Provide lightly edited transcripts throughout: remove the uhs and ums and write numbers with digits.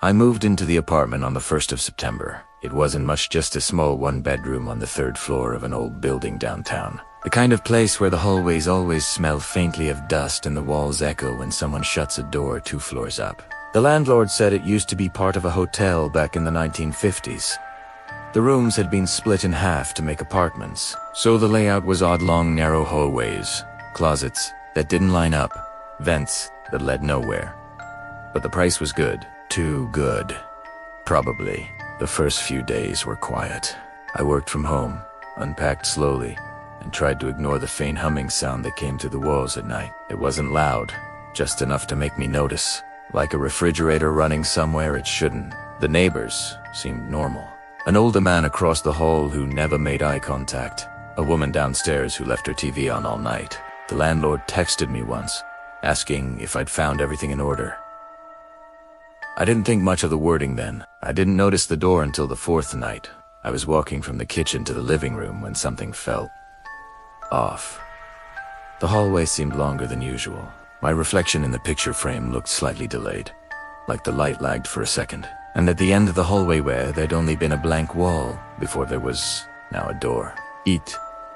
I moved into the apartment on the 1st of September. It wasn't much, just a small one-bedroom on the 3rd floor of an old building downtown. The kind of place where the hallways always smell faintly of dust and the walls echo when someone shuts a door 2 floors up. The landlord said it used to be part of a hotel back in the 1950s. The rooms had been split in half to make apartments, so the layout was odd, long, narrow hallways, closets that didn't line up, vents that led nowhere. But the price was good. Too good. Probably. The first few days were quiet. I worked from home, unpacked slowly, and tried to ignore the faint humming sound that came through the walls at night. It wasn't loud, just enough to make me notice, like a refrigerator running somewhere it shouldn't. The neighbors seemed normal. An older man across the hall who never made eye contact. A woman downstairs who left her TV on all night. The landlord texted me once, asking if I'd found everything in order. I didn't think much of the wording then. I didn't notice the door until the 4th night. I was walking from the kitchen to the living room when something felt off. The hallway seemed longer than usual. My reflection in the picture frame looked slightly delayed, like the light lagged for a second. And at the end of the hallway where there'd only been a blank wall before there was now a door. It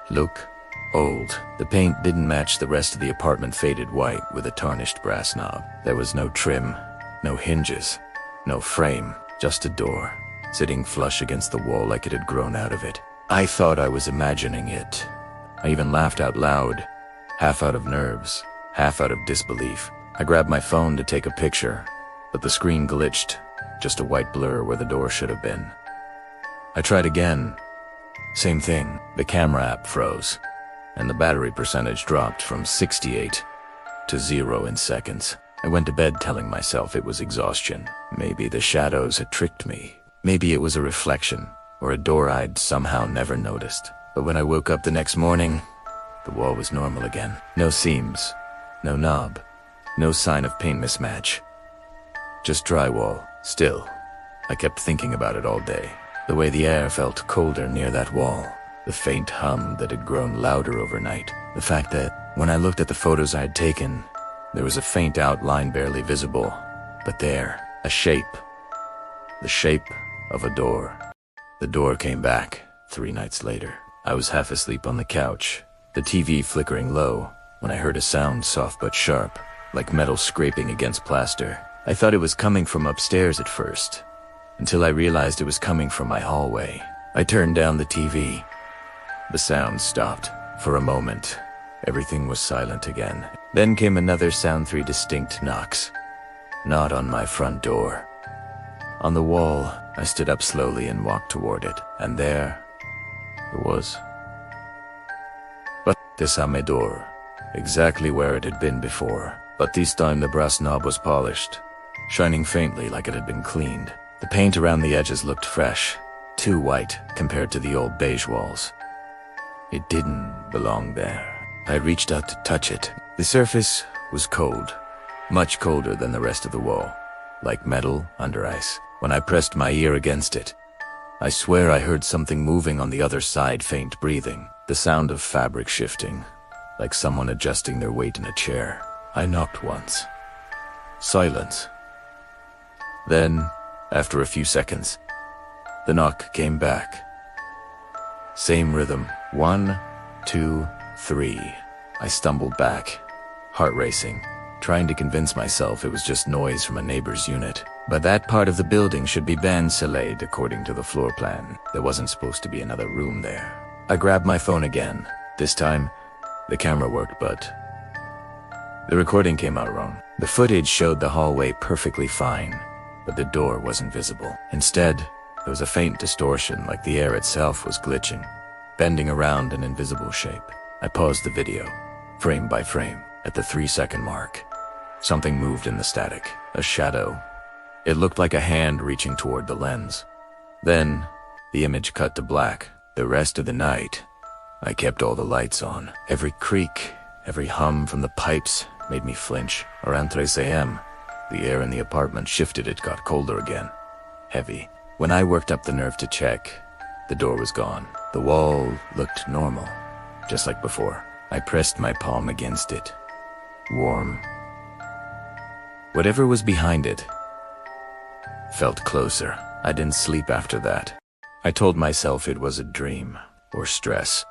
looked old. The paint didn't match the rest of the apartment, faded white with a tarnished brass knob. There was no trim, no hinges, no frame, just a door, sitting flush against the wall like it had grown out of it. I thought I was imagining it. I even laughed out loud, half out of nerves, half out of disbelief. I grabbed my phone to take a picture, but the screen glitched, just a white blur where the door should have been. I tried again. Same thing. The camera app froze, and the battery percentage dropped from 68 to 0 in seconds. I went to bed telling myself it was exhaustion. Maybe the shadows had tricked me. Maybe it was a reflection, or a door I'd somehow never noticed. But when I woke up the next morning, the wall was normal again. No seams, no knob, no sign of paint mismatch. Just drywall. Still, I kept thinking about it all day. The way the air felt colder near that wall. The faint hum that had grown louder overnight. The fact that, when I looked at the photos I had taken, there was a faint outline barely visible. But there, a shape. The shape of a door. The door came back 3 nights later. I was half asleep on the couch, the TV flickering low, when I heard a sound soft but sharp, like metal scraping against plaster. I thought it was coming from upstairs at first, until I realized it was coming from my hallway. I turned down the TV. The sound stopped. For a moment, everything was silent again. Then came another sound, 3 distinct knocks. Not on my front door. On the wall, I stood up slowly and walked toward it, and there it was. But this time a door, exactly where it had been before. But this time the brass knob was polished, shining faintly like it had been cleaned. The paint around the edges looked fresh, too white compared to the old beige walls. It didn't belong there. I reached out to touch it. The surface was cold, much colder than the rest of the wall, like metal under ice. When I pressed my ear against it, I swear I heard something moving on the other side, faint breathing, the sound of fabric shifting, like someone adjusting their weight in a chair. I knocked once. Silence. Then, after a few seconds, the knock came back. Same rhythm. 1, 2, 3. I stumbled back, heart racing, trying to convince myself it was just noise from a neighbor's unit. But that part of the building should be ban-saled according to the floor plan. There wasn't supposed to be another room there. I grabbed my phone again. This time, the camera worked, but the recording came out wrong. The footage showed the hallway perfectly fine, but the door wasn't visible. Instead, there was a faint distortion, like the air itself was glitching, bending around an invisible shape. I paused the video, frame by frame. At the 3-second mark, something moved in the static, a shadow. It looked like a hand reaching toward the lens. Then, the image cut to black. The rest of the night, I kept all the lights on. Every creak, every hum from the pipes made me flinch. Around 3 a.m., the air in the apartment shifted. It got colder again, heavy. When I worked up the nerve to check, the door was gone. The wall looked normal, just like before. I pressed my palm against it. Warm. Whatever was behind it felt closer. I didn't sleep after that. I told myself it was a dream, or stress.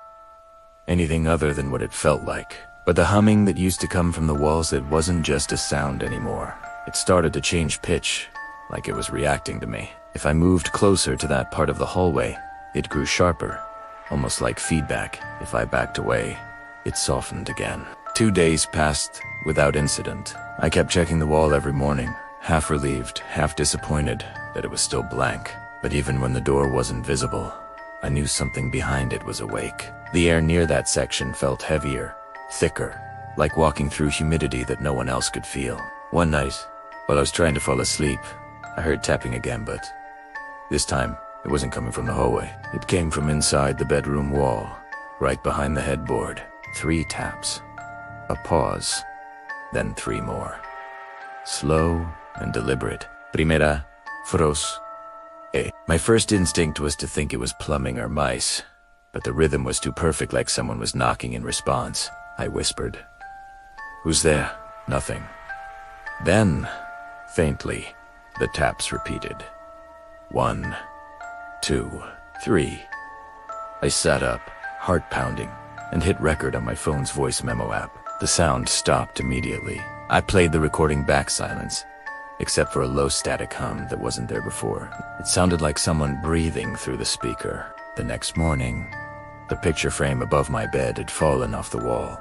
Anything other than what it felt like. But the humming that used to come from the walls, it wasn't just a sound anymore. It started to change pitch, like it was reacting to me. If I moved closer to that part of the hallway, it grew sharper, almost like feedback. If I backed away, it softened again. 2 days passed without incident. I kept checking the wall every morning, half relieved, half disappointed that it was still blank. But even when the door wasn't visible, I knew something behind it was awake. The air near that section felt heavier, thicker, like walking through humidity that no one else could feel. One night, while I was trying to fall asleep, I heard tapping again, but this time, it wasn't coming from the hallway. It came from inside the bedroom wall, right behind the headboard. 3 taps, a pause, then 3 more. Slow and deliberate. Primera, fros, e. My first instinct was to think it was plumbing or mice, but the rhythm was too perfect, like someone was knocking in response. I whispered, "Who's there?" Nothing. Then, faintly, the taps repeated. 1, 2, 3. I sat up, heart pounding, and hit record on my phone's voice memo app. The sound stopped immediately. I played the recording back, silence, except for a low static hum that wasn't there before. It sounded like someone breathing through the speaker. The next morning, the picture frame above my bed had fallen off the wall.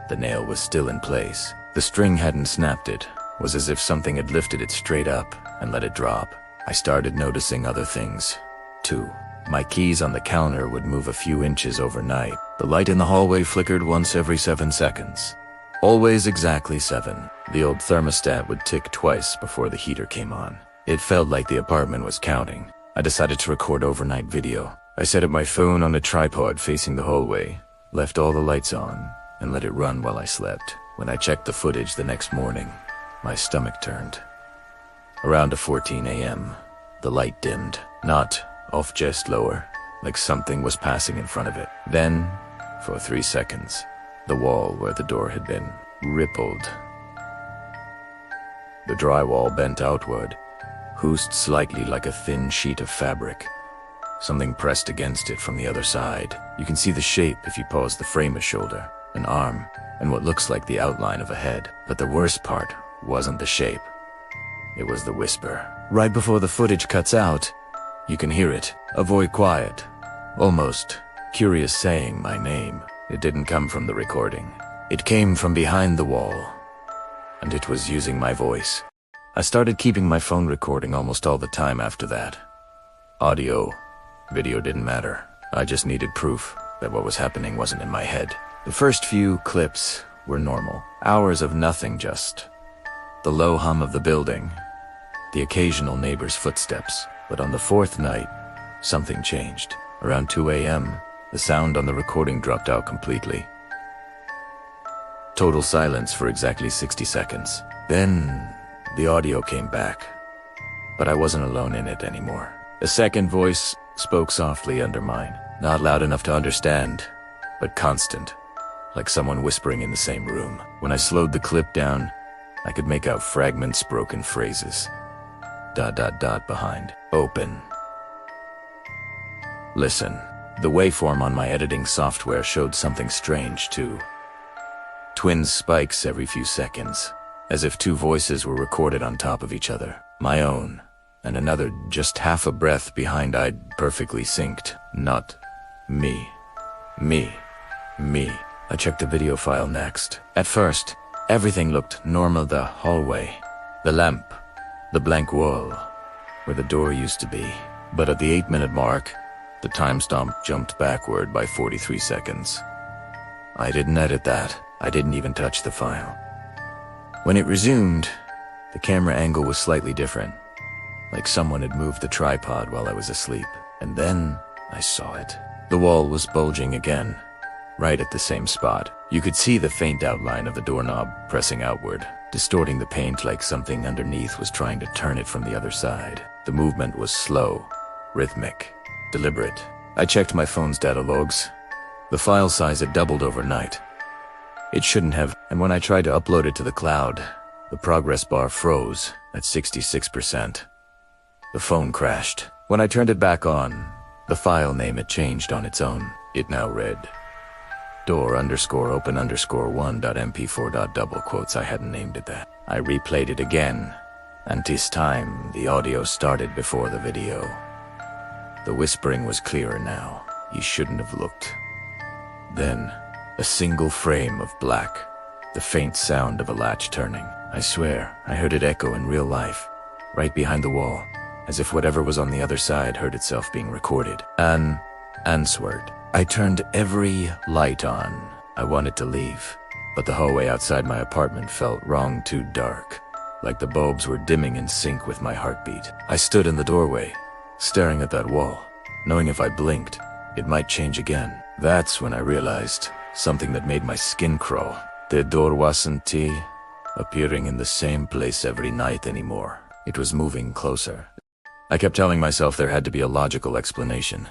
The nail was still in place. The string hadn't snapped. It was as if something had lifted it straight up and let it drop. I started noticing other things, too. My keys on the counter would move a few inches overnight. The light in the hallway flickered once every 7 seconds. Always exactly 7. The old thermostat would tick twice before the heater came on. It felt like the apartment was counting. I decided to record overnight video. I set up my phone on a tripod facing the hallway, left all the lights on, and let it run while I slept. When I checked the footage the next morning, my stomach turned. Around 14 a.m., the light dimmed, not off, just lower, like something was passing in front of it. Then, for 3 seconds, the wall where the door had been rippled. The drywall bent outward, hoosed slightly like a thin sheet of fabric. Something pressed against it from the other side. You can see the shape if you pause the frame: a shoulder, an arm, and what looks like the outline of a head. But the worst part wasn't the shape. It was the whisper. Right before the footage cuts out, you can hear it, a voice, quiet, almost curious, saying my name. It didn't come from the recording. It came from behind the wall, and it was using my voice. I started keeping my phone recording almost all the time after that. Audio, video didn't matter. I just needed proof that what was happening wasn't in my head. The first few clips were normal. Hours of nothing, just the low hum of the building, the occasional neighbor's footsteps. But on the 4th night, something changed. Around 2 a.m., the sound on the recording dropped out completely. Total silence for exactly 60 seconds. Then, the audio came back. But I wasn't alone in it anymore. A second voice spoke softly under mine. Not loud enough to understand, but constant, like someone whispering in the same room. When I slowed the clip down, I could make out fragments, broken phrases. ... behind. Open. Listen. The waveform on my editing software showed something strange, too. Twin spikes every few seconds, as if 2 voices were recorded on top of each other. My own, and another just half a breath behind. I'd perfectly synced. Not me. Me. I checked the video file next. At first, everything looked normal. The hallway, the lamp, the blank wall, where the door used to be. But at the 8-minute mark, the timestamp jumped backward by 43 seconds. I didn't edit that. I didn't even touch the file. When it resumed, the camera angle was slightly different, like someone had moved the tripod while I was asleep. And then I saw it. The wall was bulging again, right at the same spot. You could see the faint outline of the doorknob pressing outward, distorting the paint like something underneath was trying to turn it from the other side. The movement was slow, rhythmic, deliberate. I checked my phone's data logs. The file size had doubled overnight. It shouldn't have, and when I tried to upload it to the cloud, the progress bar froze at 66%. The phone crashed. When I turned it back on, the file name had changed on its own. It now read door_open_1.mp4. Double quotes. I hadn't named it that. I replayed it again, and this time the audio started before the video. The whispering was clearer now. You shouldn't have looked. Then, a single frame of black, the faint sound of a latch turning. I swear, I heard it echo in real life, right behind the wall, as if whatever was on the other side heard itself being recorded. Answered. I turned every light on. I wanted to leave, but the hallway outside my apartment felt wrong, too dark, like the bulbs were dimming in sync with my heartbeat. I stood in the doorway, staring at that wall, knowing if I blinked, it might change again. That's when I realized something that made my skin crawl. The door wasn't appearing in the same place every night anymore. It was moving closer. I kept telling myself there had to be a logical explanation.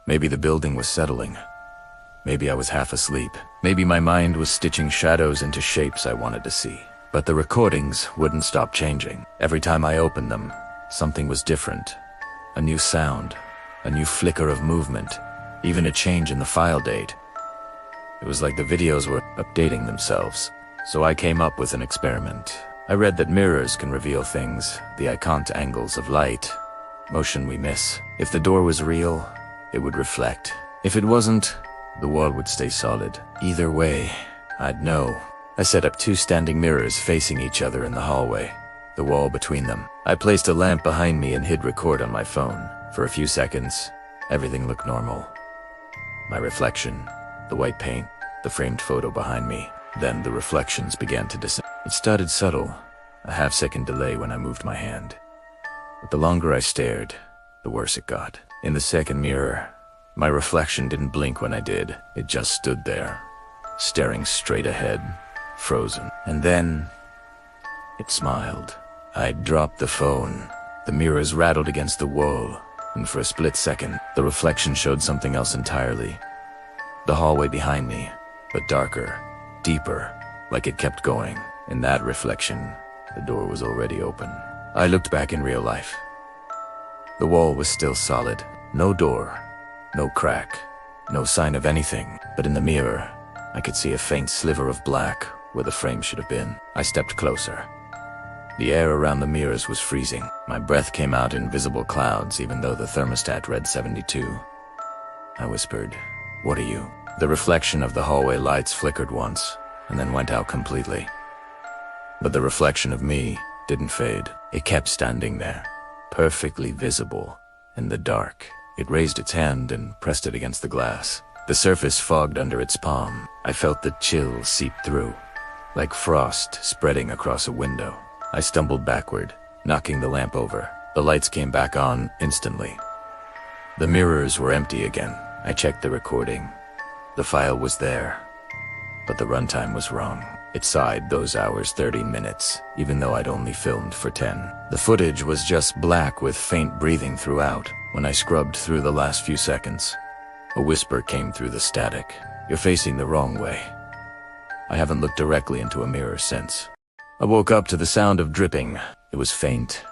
Maybe the building was settling. Maybe I was half asleep. Maybe my mind was stitching shadows into shapes I wanted to see. But the recordings wouldn't stop changing. Every time I opened them, something was different. A new sound, a new flicker of movement, even a change in the file date. It was like the videos were updating themselves. So I came up with an experiment. I read that mirrors can reveal things, the iconic angles of light, motion we miss. If the door was real, it would reflect. If it wasn't, the wall would stay solid. Either way, I'd know. I set up 2 standing mirrors facing each other in the hallway, the wall between them. I placed a lamp behind me and hit record on my phone. For a few seconds, everything looked normal. My reflection, the white paint, the framed photo behind me. Then the reflections began to descend. It started subtle, a half-second delay when I moved my hand. But the longer I stared, the worse it got. In the second mirror, my reflection didn't blink when I did. It just stood there, staring straight ahead, frozen. And then, it smiled. I dropped the phone. The mirrors rattled against the wall, and for a split second, the reflection showed something else entirely. The hallway behind me, but darker, deeper, like it kept going. In that reflection, the door was already open. I looked back in real life. The wall was still solid. No door, no crack, no sign of anything. But in the mirror, I could see a faint sliver of black where the frame should have been. I stepped closer. The air around the mirrors was freezing. My breath came out in visible clouds, even though the thermostat read 72. I whispered, "What are you?" The reflection of the hallway lights flickered once, and then went out completely. But the reflection of me didn't fade. It kept standing there, perfectly visible in the dark. It raised its hand and pressed it against the glass. The surface fogged under its palm. I felt the chill seep through, like frost spreading across a window. I stumbled backward, knocking the lamp over. The lights came back on instantly. The mirrors were empty again. I checked the recording. The file was there, but the runtime was wrong. It sighed those hours 13 minutes, even though I'd only filmed for 10. The footage was just black with faint breathing throughout. When I scrubbed through the last few seconds, a whisper came through the static. "You're facing the wrong way." I haven't looked directly into a mirror since. I woke up to the sound of dripping. It was faint,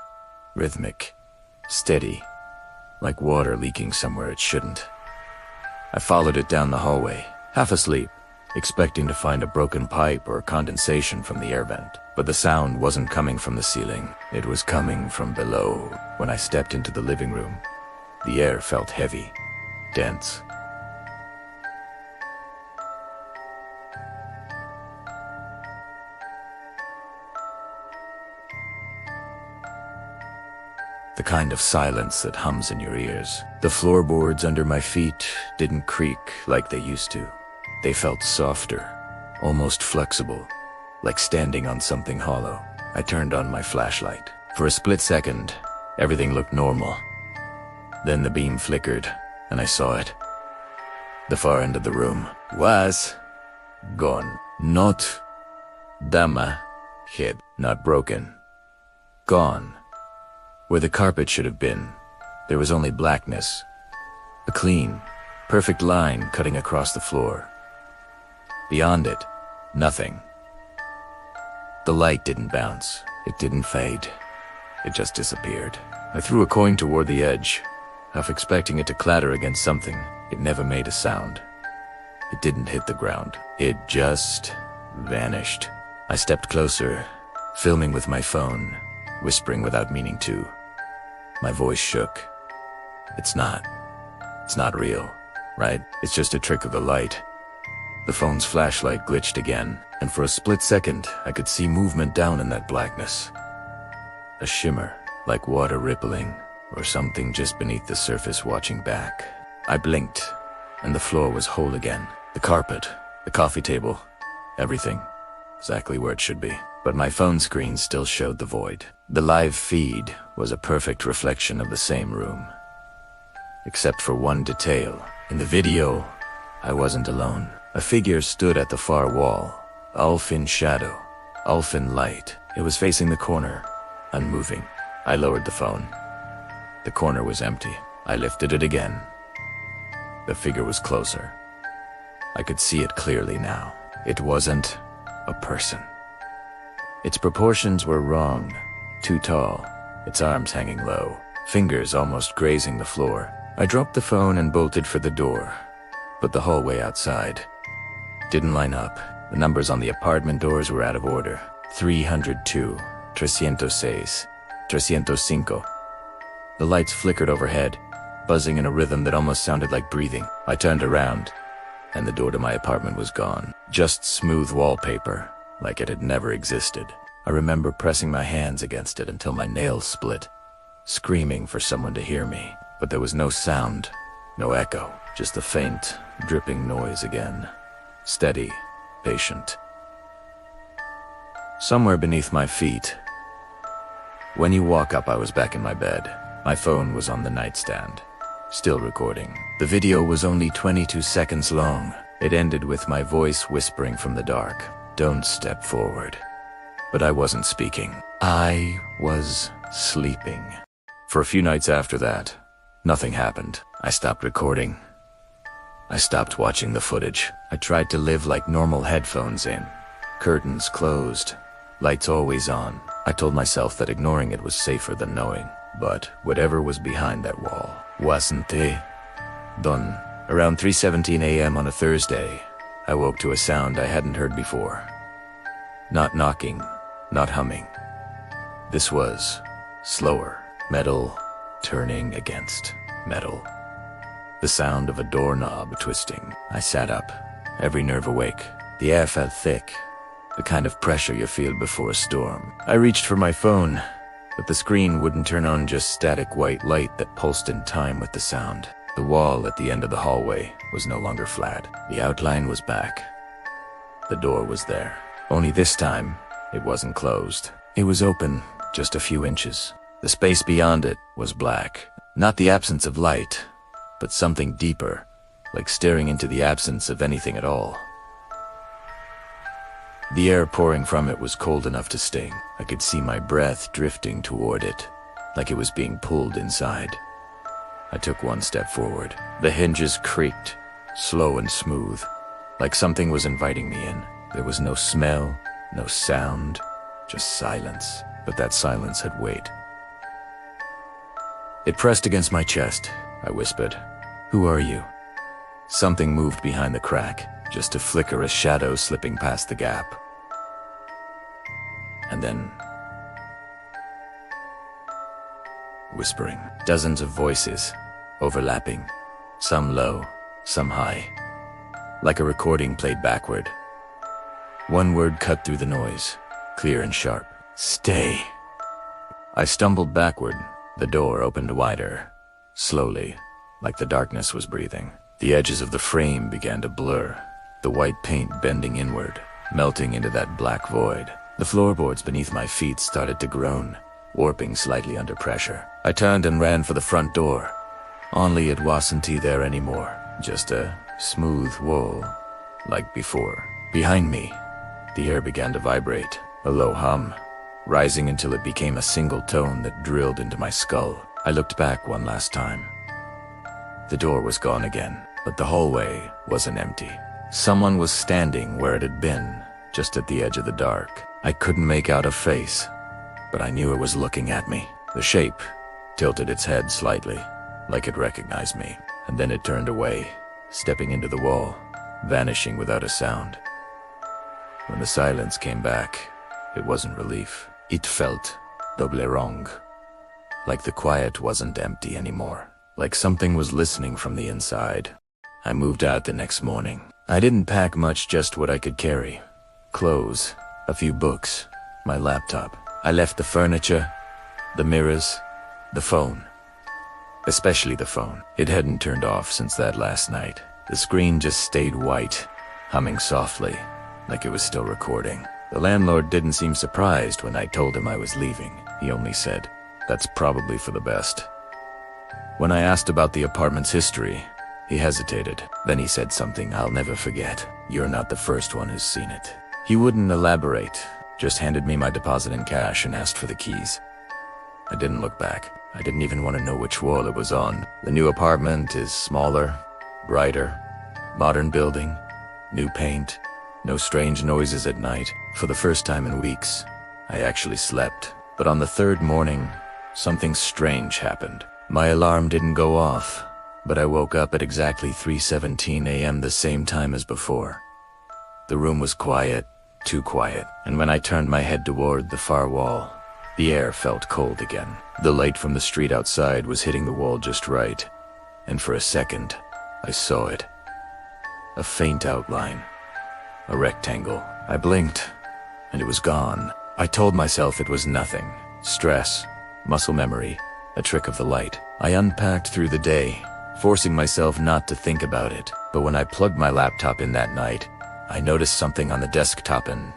rhythmic, steady, like water leaking somewhere it shouldn't. I followed it down the hallway, half asleep, expecting to find a broken pipe or condensation from the air vent. But the sound wasn't coming from the ceiling. It was coming from below. When I stepped into the living room, the air felt heavy, dense. The kind of silence that hums in your ears. The floorboards under my feet didn't creak like they used to. They felt softer, almost flexible, like standing on something hollow. I turned on my flashlight. For a split second, everything looked normal. Then the beam flickered, and I saw it. The far end of the room was gone. Not hid, not broken. Gone. Where the carpet should have been, there was only blackness. A clean, perfect line cutting across the floor. Beyond it, nothing. The light didn't bounce. It didn't fade. It just disappeared. I threw a coin toward the edge, half expecting it to clatter against something. It never made a sound. It didn't hit the ground. It just vanished. I stepped closer, filming with my phone, whispering without meaning to. My voice shook. It's not real, right? It's just a trick of the light. The phone's flashlight glitched again, and for a split second, I could see movement down in that blackness. A shimmer, like water rippling, or something just beneath the surface watching back. I blinked, and the floor was whole again. The carpet, the coffee table, everything, exactly where it should be. But my phone screen still showed the void. The live feed was a perfect reflection of the same room. Except for one detail. In the video, I wasn't alone. A figure stood at the far wall, Ulf in shadow, Ulf in light. It was facing the corner, unmoving. I lowered the phone. The corner was empty. I lifted it again. The figure was closer. I could see it clearly now. It wasn't a person. Its proportions were wrong. Too tall, its arms hanging low, fingers almost grazing the floor. I dropped the phone and bolted for the door, but the hallway outside didn't line up. The numbers on the apartment doors were out of order. 302, 306, 305. The lights flickered overhead, buzzing in a rhythm that almost sounded like breathing. I turned around, and the door to my apartment was gone. Just smooth wallpaper, like it had never existed. I remember pressing my hands against it until my nails split, screaming for someone to hear me. But there was no sound, no echo, just the faint, dripping noise again. Steady, patient. Somewhere beneath my feet. When you walk up, I was back in my bed. My phone was on the nightstand, still recording. The video was only 22 seconds long. It ended with my voice whispering from the dark, "Don't step forward." But I wasn't speaking. I was sleeping. For a few nights after that, nothing happened. I stopped recording. I stopped watching the footage. I tried to live like normal, headphones in, curtains closed, lights always on. I told myself that ignoring it was safer than knowing. But whatever was behind that wall wasn't done. Around 3:17 a.m. on a Thursday, I woke to a sound I hadn't heard before. Not knocking, not humming. This was slower, metal turning against metal. The sound of a doorknob twisting. I sat up, every nerve awake. The air felt thick, the kind of pressure you feel before a storm. I reached for my phone, but the screen wouldn't turn on, just static white light that pulsed in time with the sound. The wall at the end of the hallway was no longer flat. The outline was back. The door was there. Only this time, it wasn't closed. It was open, just a few inches. The space beyond it was black. Not the absence of light, but something deeper, like staring into the absence of anything at all. The air pouring from it was cold enough to sting. I could see my breath drifting toward it, like it was being pulled inside. I took one step forward. The hinges creaked, slow and smooth, like something was inviting me in. There was no smell, no sound, just silence. But that silence had weight. It pressed against my chest. I whispered, "Who are you?" Something moved behind the crack, just a flicker, a shadow slipping past the gap. And then, whispering. Dozens of voices, overlapping, some low, some high, like a recording played backward. One word cut through the noise, clear and sharp. "Stay." I stumbled backward. The door opened wider, slowly, like the darkness was breathing. The edges of the frame began to blur, the white paint bending inward, melting into that black void. The floorboards beneath my feet started to groan, warping slightly under pressure. I turned and ran for the front door. Only it wasn't there anymore, just a smooth wall, like before. Behind me, the air began to vibrate, a low hum, rising until it became a single tone that drilled into my skull. I looked back one last time. The door was gone again, but the hallway wasn't empty. Someone was standing where it had been, just at the edge of the dark. I couldn't make out a face, but I knew it was looking at me. The shape tilted its head slightly, like it recognized me, and then it turned away, stepping into the wall, vanishing without a sound. When the silence came back, it wasn't relief. It felt doble wrong. Like the quiet wasn't empty anymore. Like something was listening from the inside. I moved out the next morning. I didn't pack much, just what I could carry. Clothes, a few books, my laptop. I left the furniture, the mirrors, the phone. Especially the phone. It hadn't turned off since that last night. The screen just stayed white, humming softly, like it was still recording. The landlord didn't seem surprised when I told him I was leaving. He only said, "That's probably for the best." When I asked about the apartment's history, he hesitated. Then he said something I'll never forget. "You're not the first one who's seen it." He wouldn't elaborate, just handed me my deposit in cash and asked for the keys. I didn't look back. I didn't even want to know which wall it was on. The new apartment is smaller, brighter, modern building, new paint, no strange noises at night. For the first time in weeks, I actually slept. But on the third morning, something strange happened. My alarm didn't go off, but I woke up at exactly 3:17 a.m., the same time as before. The room was quiet, too quiet, and when I turned my head toward the far wall, the air felt cold again. The light from the street outside was hitting the wall just right, and for a second, I saw it. A faint outline. A rectangle. I blinked, and it was gone. I told myself it was nothing. Stress, muscle memory, a trick of the light. I unpacked through the day, forcing myself not to think about it. But when I plugged my laptop in that night, I noticed something on the desktop, an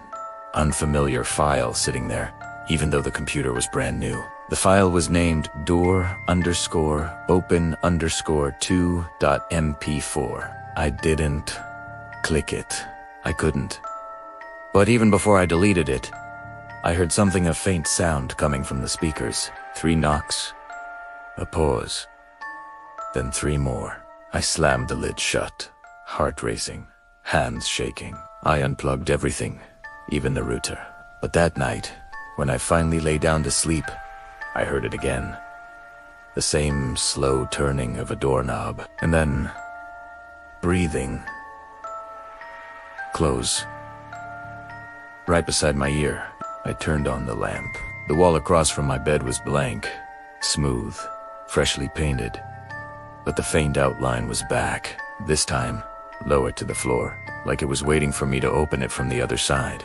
unfamiliar file sitting there, even though the computer was brand new. The file was named door_open_2.mp4. I didn't click it. I couldn't. But even before I deleted it, I heard something, a faint sound coming from the speakers. 3 knocks, a pause, then 3 more. I slammed the lid shut, heart racing, hands shaking. I unplugged everything, even the router. But that night, when I finally lay down to sleep, I heard it again. The same slow turning of a doorknob, and then breathing. Close. Right beside my ear, I turned on the lamp. The wall across from my bed was blank, smooth, freshly painted. But the faint outline was back, this time lower to the floor, like it was waiting for me to open it from the other side.